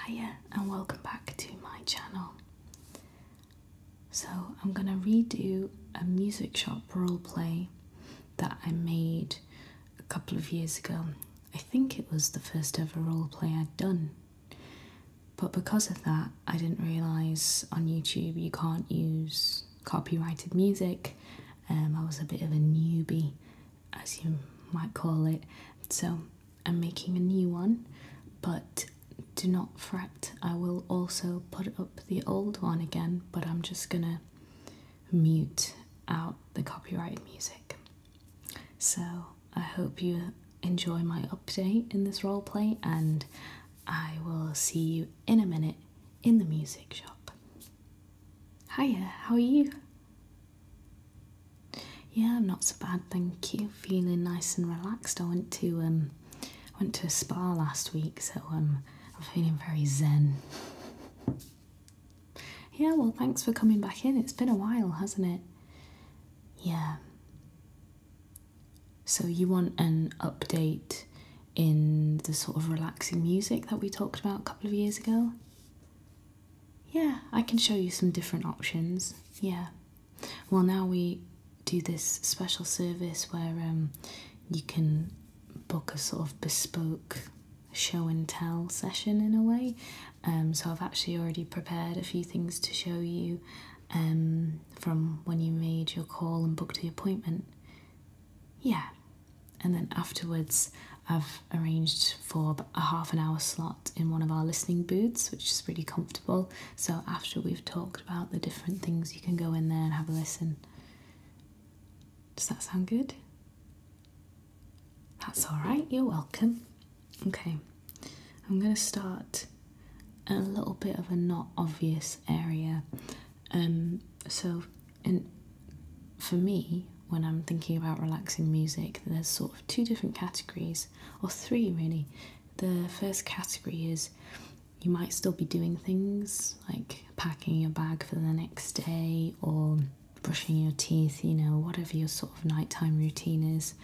Hiya and welcome back to my channel. So I'm gonna redo a music shop roleplay that I made a couple of years ago. I think it was the first ever roleplay I'd done. But because of that, I didn't realise on YouTube you can't use copyrighted music. I was a bit of a newbie, as you might call it. So I'm making a new one, but do not fret, I will also put up the old one again, but I'm just gonna mute out the copyrighted music. So I hope you enjoy my update in this roleplay, and I will see you in a minute in the music shop. Hiya, how are you? Yeah, I'm not so bad, thank you. Feeling nice and relaxed. I went to a spa last week, so I'm feeling very zen. Yeah, well, thanks for coming back in. It's been a while, hasn't it? Yeah. So you want an update in the sort of relaxing music that we talked about a couple of years ago? Yeah, I can show you some different options. Yeah. Well, now we do this special service where you can book a sort of bespoke show and tell session in a way. So I've actually already prepared a few things to show you from when you made your call and booked the appointment. Yeah. And then afterwards I've arranged for a half an hour slot in one of our listening booths, which is really comfortable. So after we've talked about the different things, you can go in there and have a listen. Does that sound good? That's all right, you're welcome. Okay, I'm going to start a little bit of a not obvious area. For me, when I'm thinking about relaxing music, there's sort of two different categories, or three really. The first category is you might still be doing things like packing your bag for the next day or brushing your teeth, you know, whatever your sort of nighttime routine is.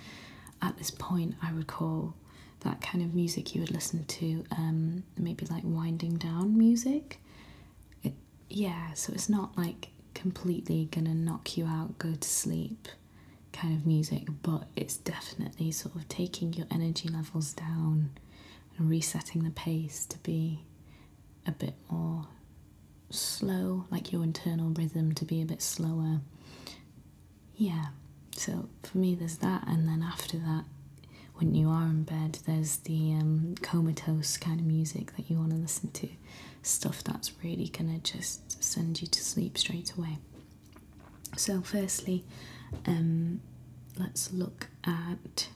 At this point, I would call that kind of music you would listen to maybe like winding down music. Yeah, so it's not like completely gonna knock you out, go to sleep kind of music, but it's definitely sort of taking your energy levels down and resetting the pace to be a bit more slow, like your internal rhythm to be a bit slower. Yeah, so for me there's that, and then after that, when you are in bed, there's the comatose kind of music that you want to listen to. Stuff that's really gonna just send you to sleep straight away. So firstly, let's look at...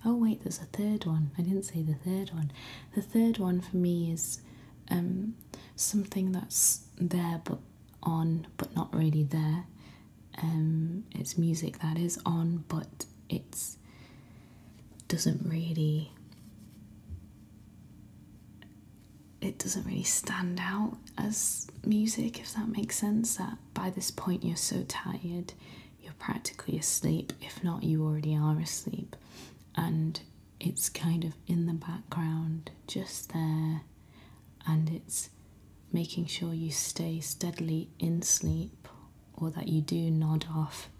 Oh wait, there's a third one. I didn't say the third one. The third one for me is something that's there but on, but not really there. It's music that is on, but it doesn't really stand out as music, if that makes sense. That by this point you're so tired, you're practically asleep. If not, you already are asleep, and it's kind of in the background, just there, and it's making sure you stay steadily in sleep, or that you do nod off,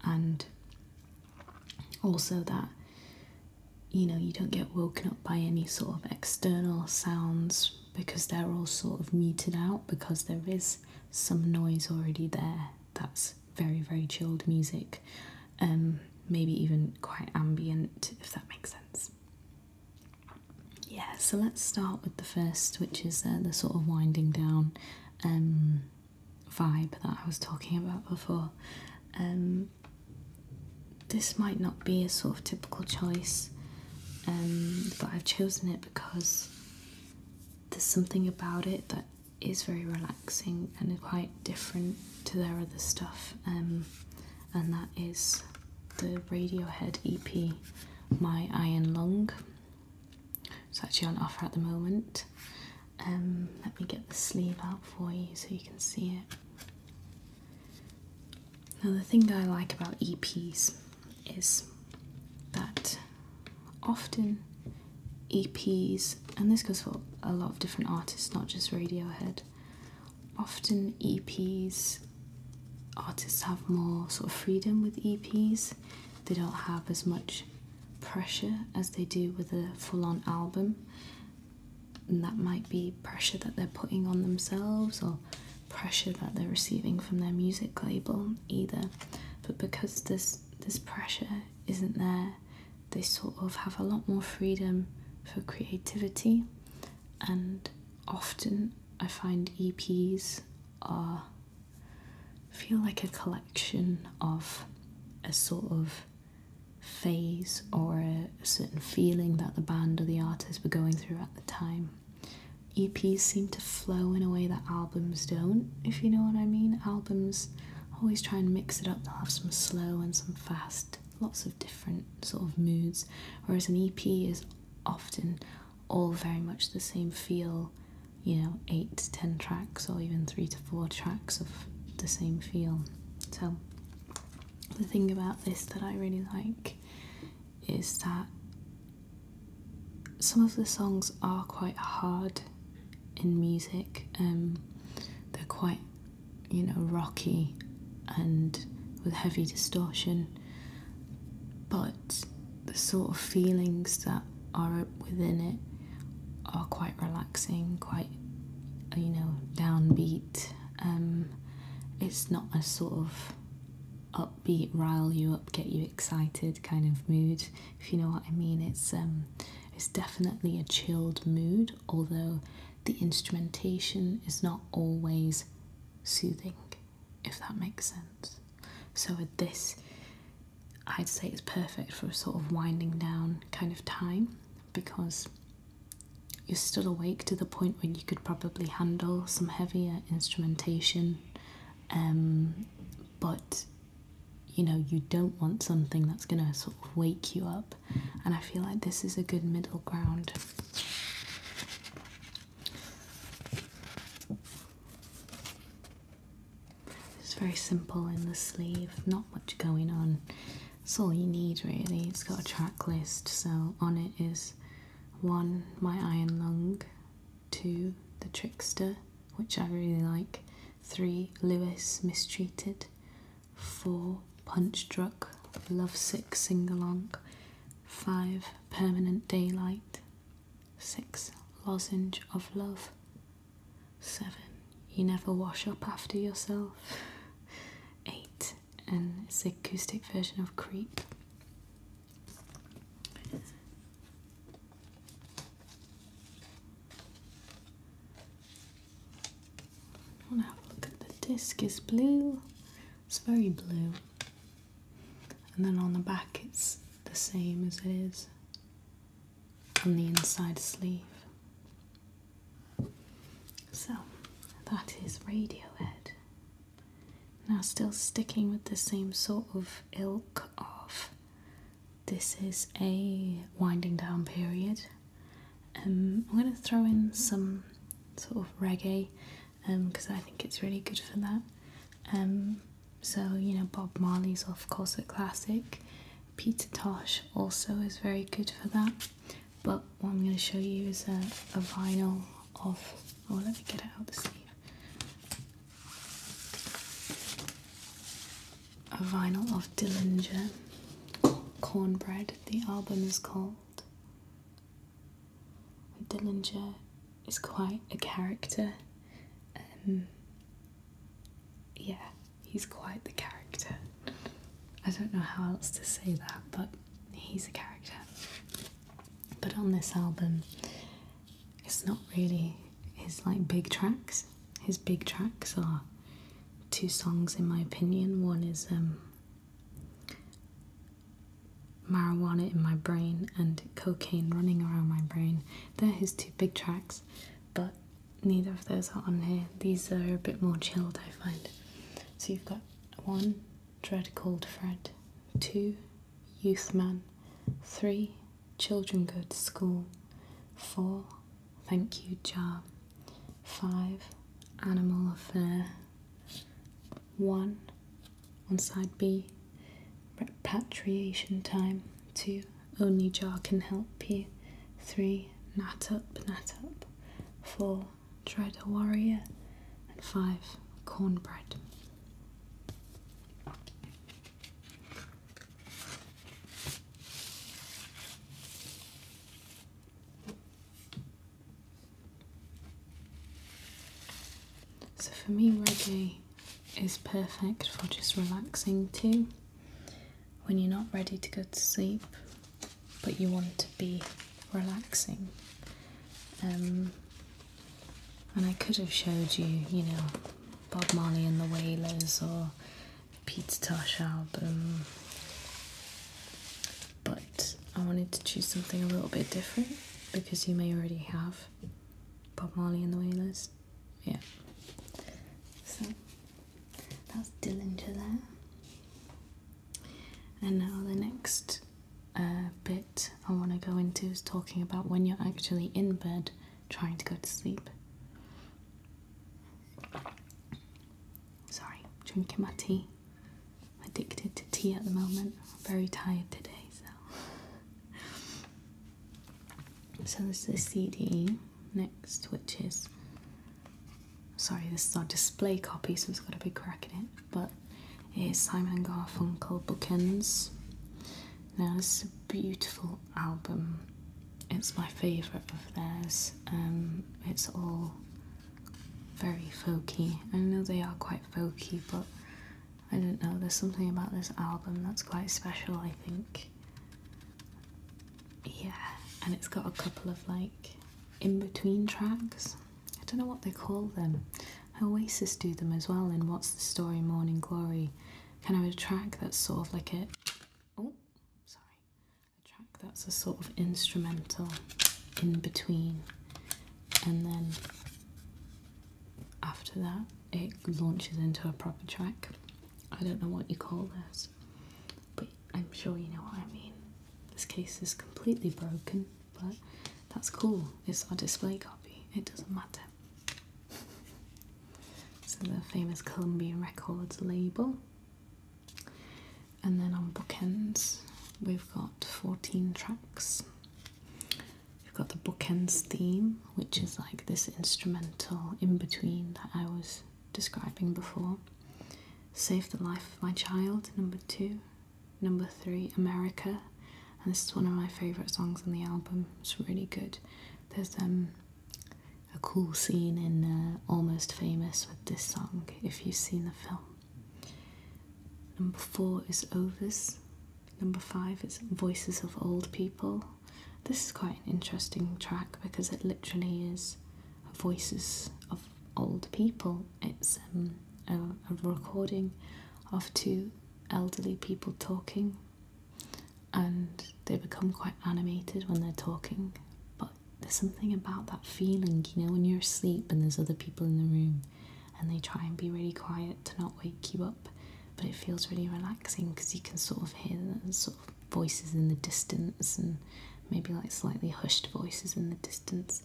and also that, you know, you don't get woken up by any sort of external sounds, because they're all sort of muted out, because there is some noise already there. That's very, very chilled music, maybe even quite ambient, if that makes sense. Yeah, so let's start with the first, which is the sort of winding down vibe that I was talking about before. This might not be a sort of typical choice, but I've chosen it because there's something about it that is very relaxing and quite different to their other stuff, and that is the Radiohead EP, My Iron Lung. It's actually on offer at the moment. Let me get the sleeve out for you so you can see it. Now, the thing that I like about EPs is that often EPs, and this goes for a lot of different artists, not just Radiohead. Often artists have more sort of freedom with EPs. They don't have as much pressure as they do with a full-on album, and that might be pressure that they're putting on themselves or pressure that they're receiving from their music label either. But because this pressure isn't there, they sort of have a lot more freedom for creativity, and often I find EPs feel like a collection of a sort of phase or a certain feeling that the band or the artist were going through at the time. EPs seem to flow in a way that albums don't, if you know what I mean. Albums always try and mix it up. They'll have some slow and some fast, lots of different sort of moods, whereas an EP is often all very much the same feel, 8 to 10 tracks or even 3 to 4 tracks of the same feel. So the thing about this that I really like is that some of the songs are quite hard in music. They're quite, rocky and with heavy distortion, but the sort of feelings that are within it are quite relaxing, quite, downbeat. It's not a sort of upbeat, rile you up, get you excited kind of mood, if you know what I mean. It's definitely a chilled mood, although the instrumentation is not always soothing, if that makes sense. So with this, I'd say it's perfect for a sort of winding down kind of time, because you're still awake to the point where you could probably handle some heavier instrumentation, but you don't want something that's going to sort of wake you up, and I feel like this is a good middle ground. It's very simple in the sleeve, not much going on. It's all you need really. It's got a track list, so on it is 1, My Iron Lung, 2, The Trickster, which I really like, 3, Lewis, Mistreated, 4, Punch Drunk, Lovesick Sing-Along, 5, Permanent Daylight, 6, Lozenge of Love, 7, You Never Wash Up After Yourself, 8, and it's the acoustic version of Creep. I want to have a look at the disc. Is blue. It's very blue. And then on the back it's the same as it is on the inside sleeve. So that is Radiohead. Now still sticking with the same sort of ilk of this is a winding down period. I'm going to throw in some sort of reggae because I think it's really good for that. So, Bob Marley's of course a classic. Peter Tosh also is very good for that. But what I'm going to show you is a vinyl of, let me get it out of the sleeve. A vinyl of Dillinger, Cornbread, the album is called. Dillinger is quite a character. Yeah, he's quite the character. I don't know how else to say that, but he's a character. But on this album, it's not really his big tracks. His big tracks are 2 songs in my opinion. One is Marijuana in My Brain and Cocaine Running Around My Brain. They're his 2 big tracks, but neither of those are on here. These are a bit more chilled, I find. So you've got 1, Dread Cold Fred, 2, Youth Man, 3, Children Go to School, 4, Thank You Jar, 5, Animal Affair, 1, on side B, Repatriation Time, 2, Only Jar Can Help You, 3, Nat Up, Nat Up. 4, Dread a Warrior. And 5, Cornbread. So for me, reggae is perfect for just relaxing too. When you're not ready to go to sleep, but you want to be relaxing. And I could have showed you, you know, Bob Marley and the Wailers or Peter Tosh album, but I wanted to choose something a little bit different because you may already have Bob Marley and the Wailers. Yeah. So that's Dillinger there. And now the next bit I want to go into is talking about when you're actually in bed trying to go to sleep. Sorry, drinking my tea. I'm addicted to tea at the moment. I'm very tired today, so there's the CD next, which is, sorry, this is our display copy, so it's got a big crack in it, but it is Simon & Garfunkel Bookends. Now this is a beautiful album. It's my favourite of theirs. It's all very folky. I know they are quite folky, but I don't know, there's something about this album that's quite special, I think. Yeah, and it's got a couple of like in-between tracks. I don't know what they call them. Oasis do them as well in What's the Story, Morning Glory. Kind of a track that's sort of like a track that's a sort of instrumental in between, and then after that it launches into a proper track. I don't know what you call this, but I'm sure you know what I mean. This case is completely broken, but that's cool. It's our display copy. It doesn't matter. So the famous Columbia Records label. And then on Bookends, we've got 14 tracks. We've got the Bookends theme, which is like this instrumental in between that I was describing before. Save the Life of My Child, number 2. Number 3, America. And this is one of my favourite songs on the album. It's really good. There's a cool scene in Almost Famous with this song, if you've seen the film. Number 4 is Overs. Number 5 is Voices of Old People. This is quite an interesting track because it literally is voices of old people. It's a recording of 2 elderly people talking, and they become quite animated when they're talking, but there's something about that feeling, you know, when you're asleep and there's other people in the room and they try and be really quiet to not wake you up, but it feels really relaxing because you can sort of hear the sort of voices in the distance and maybe like slightly hushed voices in the distance.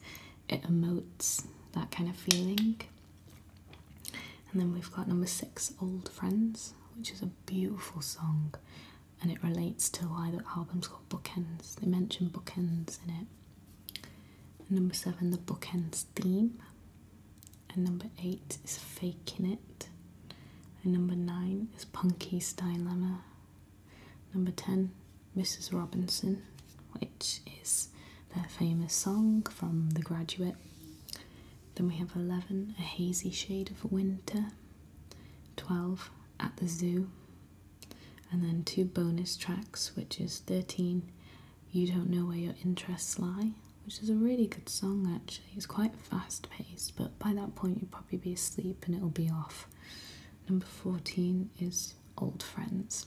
It emotes that kind of feeling. And then we've got number 6, Old Friends, which is a beautiful song, and it relates to why the album's got bookends. They mention bookends in it. And number 7, the Bookends theme. And number 8 is Faking It. And number 9 is Punky's Dilemma. Number 10, Mrs. Robinson, which is their famous song from The Graduate. Then we have 11, A Hazy Shade of Winter. 12, At the Zoo. And then 2 bonus tracks, which is 13, You Don't Know Where Your Interests Lie, which is a really good song actually. It's quite fast paced, but by that point you'll probably be asleep and it'll be off. Number 14 is Old Friends.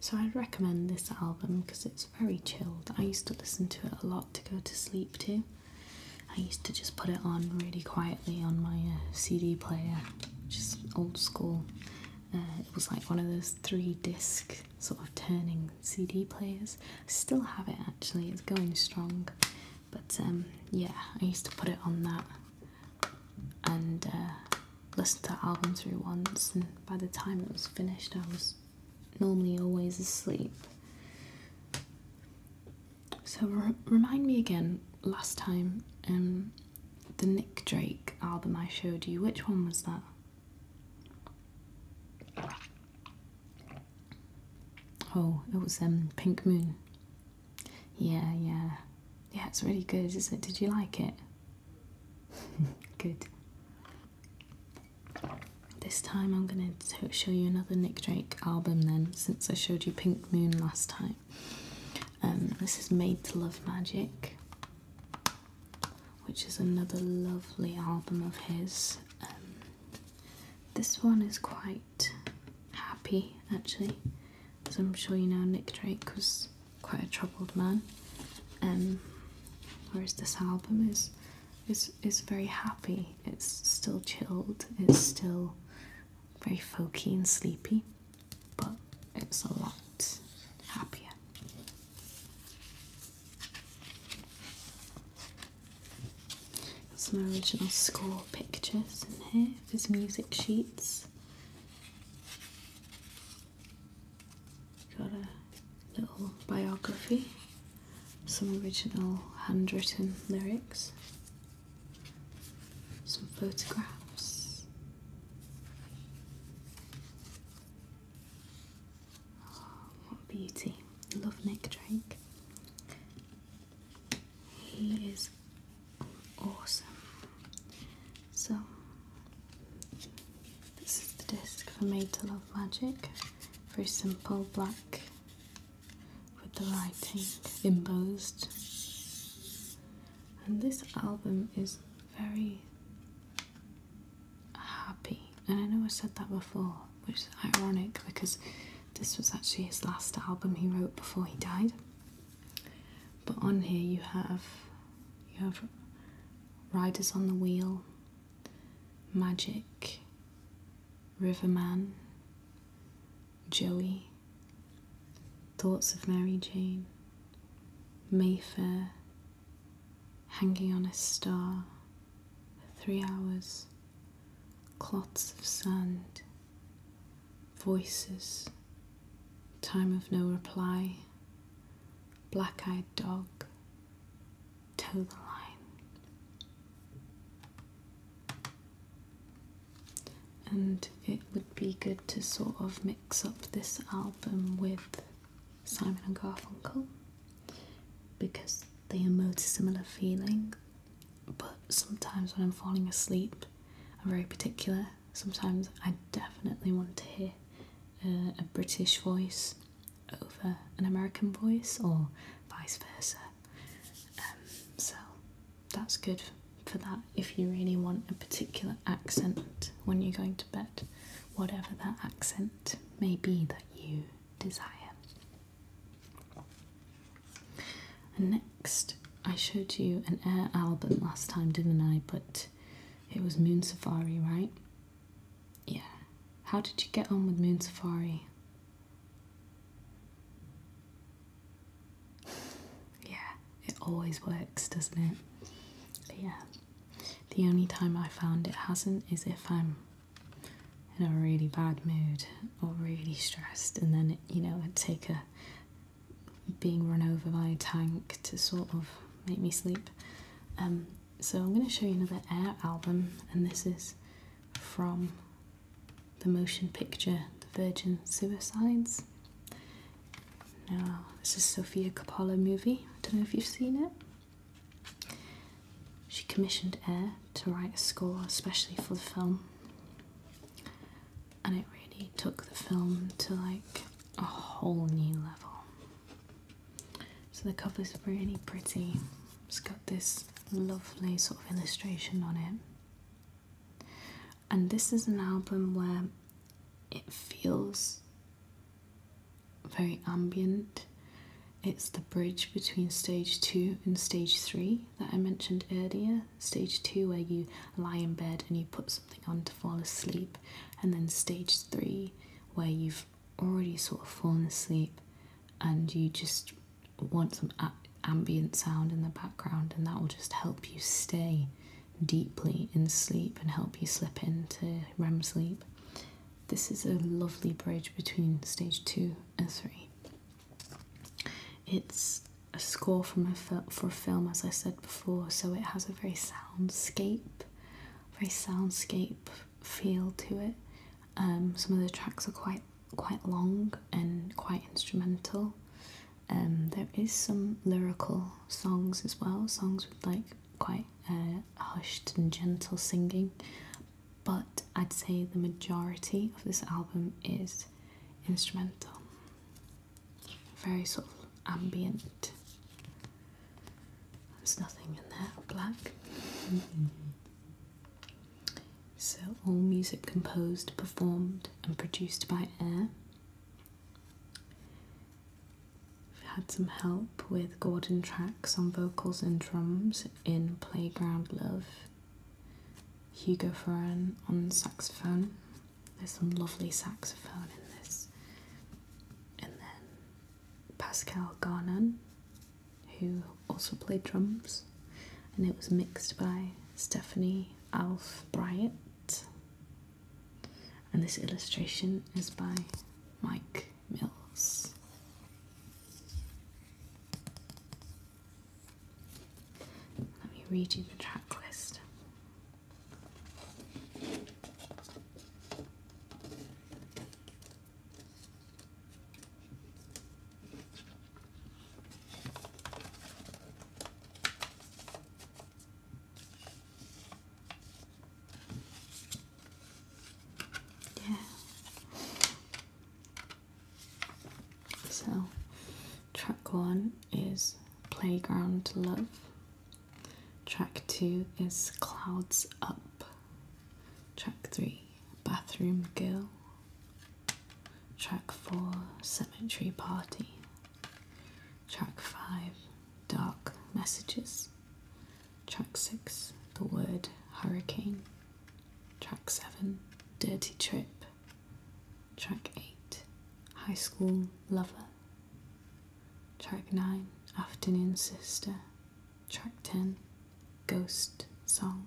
So I'd recommend this album because it's very chilled. I used to listen to it a lot to go to sleep to. I used to just put it on really quietly on my CD player, which is old school. It was like one of those 3-disc sort of turning CD players. I still have it actually, it's going strong. But yeah, I used to put it on that and listen to the album through once, and by the time it was finished I was normally always asleep. So remind me again, last time, the Nick Drake album I showed you, which one was that? Oh, it was Pink Moon. Yeah, it's really good, isn't it? Did you like it? Good. This time I'm going to show you another Nick Drake album then, since I showed you Pink Moon last time. This is Made to Love Magic, which is another lovely album of his. This one is quite happy, actually, as I'm sure you know Nick Drake was quite a troubled man, whereas this album is very happy. It's still chilled, it's still very folky and sleepy, but it's a lot happier. Got some original score pictures in here, his music sheets. Got a little biography, some original handwritten lyrics, some photographs. Oh, what beauty. Love Nick Drake. He is awesome. So, this is the disc for Made to Love Magic. Very simple, black, with the writing embossed. And this album is very happy. And I know I said that before, which is ironic because this was actually his last album he wrote before he died. But on here you have Riders on the Wheel, Magic, Riverman, Joey, Thoughts of Mary Jane, Mayfair, Hanging on a Star, 3 Hours, Clots of Sand, Voices, Time of No Reply, Black-Eyed Dog, Toe the Line. And it would be good to sort of mix up this album with Simon and Garfunkel because they emote a similar feeling, but sometimes when I'm falling asleep I'm very particular. Sometimes I definitely want to hear a British voice over an American voice or vice versa. So that's good for that if you really want a particular accent when you're going to bed, whatever that accent may be that you desire. And next, I showed you an Air album last time, didn't I? But it was Moon Safari, right? Yeah. How did you get on with Moon Safari? Yeah, it always works, doesn't it? But yeah. The only time I found it hasn't is if I'm in a really bad mood or really stressed, and then it'd take a being run over by a tank to sort of make me sleep. So I'm going to show you another Air album, and this is from the motion picture The Virgin Suicides. Now, this is Sofia Coppola movie. I don't know if you've seen it. She commissioned Air to write a score especially for the film, and it really took the film to like a whole new level. So the cover's really pretty. It's got this lovely sort of illustration on it, and this is an album where it feels very ambient. It's the bridge between stage 2 and stage 3 that I mentioned earlier. Stage 2 where you lie in bed and you put something on to fall asleep, and then stage 3 where you've already sort of fallen asleep and you just want some ambient sound in the background, and that will just help you stay deeply in sleep and help you slip into REM sleep. This is a lovely bridge between stage 2 and 3. It's a score from for a film, as I said before, so it has a very soundscape feel to it. Some of the tracks are quite long and quite instrumental. There is some lyrical songs as well, songs with like quite hushed and gentle singing, but I'd say the majority of this album is instrumental, very sort of ambient. There's nothing in there black. So all music composed, performed and produced by Air. We've had some help with Gordon Tracks on vocals and drums in Playground Love, Hugo Ferran on saxophone. There's some lovely saxophone in this. And then Pascal Garnon, who also played drums, and it was mixed by Stephanie Alf Bryant. And this illustration is by Mike Mills. Let me read you the track list. So, track 1 is Playground Love. Track 2 is Clouds Up. Track 3, Bathroom Girl. Track 4, Cemetery Party. Track 5, Dark Messages. Track 6, The Word Hurricane. Track 7, Dirty Trip. Track 8, High School Lover. Track 9, Afternoon Sister. Track 10, Ghost Song.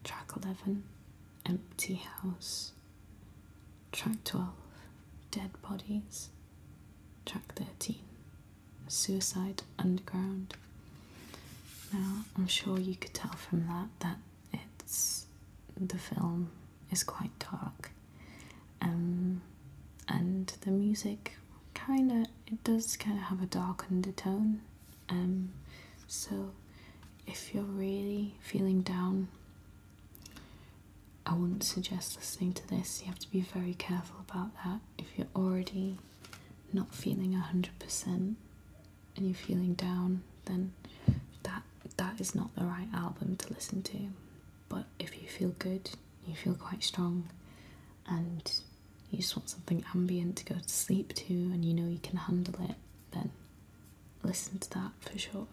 Track 11, Empty House. Track 12, Dead Bodies. Track 13, Suicide Underground. Now, I'm sure you could tell from that the film is quite dark. And the music does kind of have a dark undertone. So if you're really feeling down, I wouldn't suggest listening to this. You have to be very careful about that. If you're already not feeling 100% and you're feeling down, then that is not the right album to listen to. But if you feel good, you feel quite strong, and you just want something ambient to go to sleep to, and you know you can handle it, then listen to that for sure.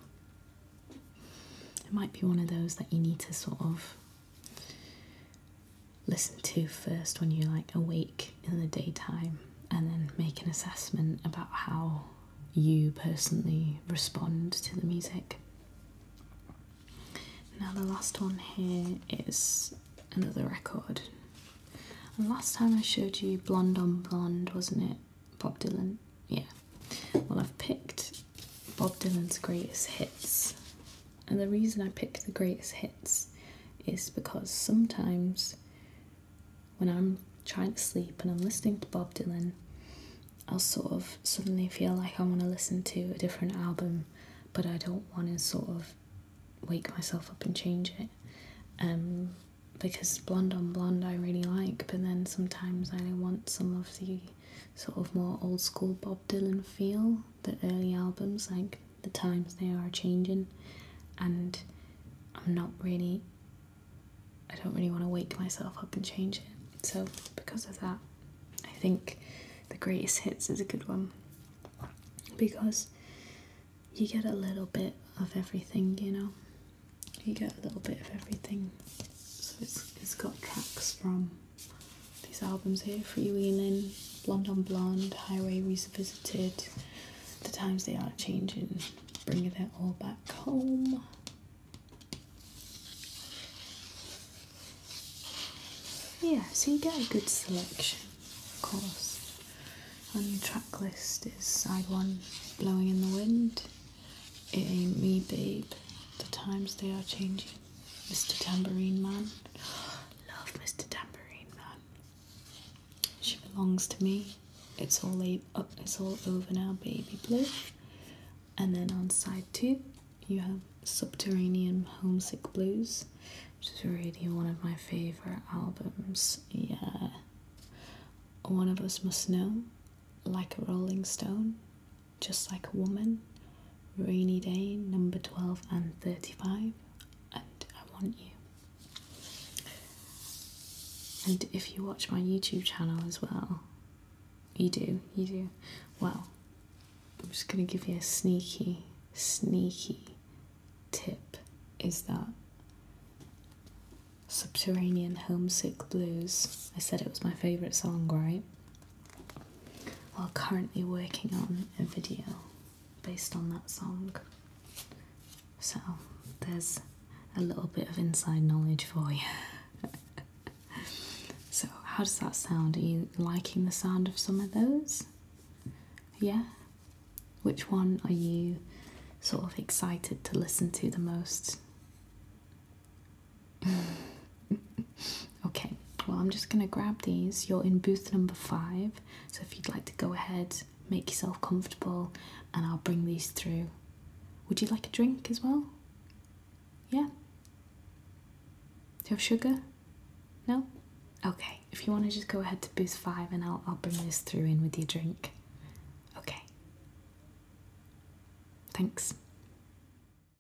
It might be one of those that you need to sort of listen to first when you're like awake in the daytime, and then make an assessment about how you personally respond to the music. Now the last one here is another record. And last time I showed you Blonde on Blonde, wasn't it? Bob Dylan? Yeah. Well, I've picked Bob Dylan's greatest hits. And the reason I picked the greatest hits is because sometimes when I'm trying to sleep and I'm listening to Bob Dylan, I'll sort of suddenly feel like I want to listen to a different album, but I don't want to sort of wake myself up and change it. Because Blonde on Blonde I really like, but then sometimes I want some of the sort of more old school Bob Dylan feel, the early albums, like The Times They Are Changing, and I don't really want to wake myself up and change it. So because of that, I think the greatest hits is a good one, because you get a little bit of everything, you know. You get a little bit of everything. So it's got tracks from these albums here: Freewheeling, Blonde on Blonde, Highway Revisited, The Times They Are Changing, Bringing It All Back Home. Yeah, so you get a good selection, of course. On your track list is side 1, Blowing in the Wind, It ain't me, babe. The times they are changing. Mr. Tambourine Man. Love Mr. Tambourine Man. She belongs to me. It's all it's all over now, baby blue. And then on side 2, you have Subterranean Homesick Blues, which is really one of my favourite albums. Yeah. One of Us Must Know, Like a Rolling Stone, Just Like a Woman, Rainy Day, number 12 and 35, and I Want You. And if you watch my YouTube channel as well, you do, well, I'm just going to give you a sneaky tip, is that Subterranean Homesick Blues, I said it was my favourite song, right? Well, currently working on a video based on that song. So there's a little bit of inside knowledge for you. So how does that sound? Are you liking the sound of some of those? Yeah? Which one are you sort of excited to listen to the most? Okay, well, I'm just gonna grab these. You're in booth number 5, so if you'd like to go ahead, make yourself comfortable, and I'll bring these through. Would you like a drink as well? Yeah? Do you have sugar? No? Okay, if you want to just go ahead to booth 5 and I'll bring this through in with your drink. Okay. Thanks.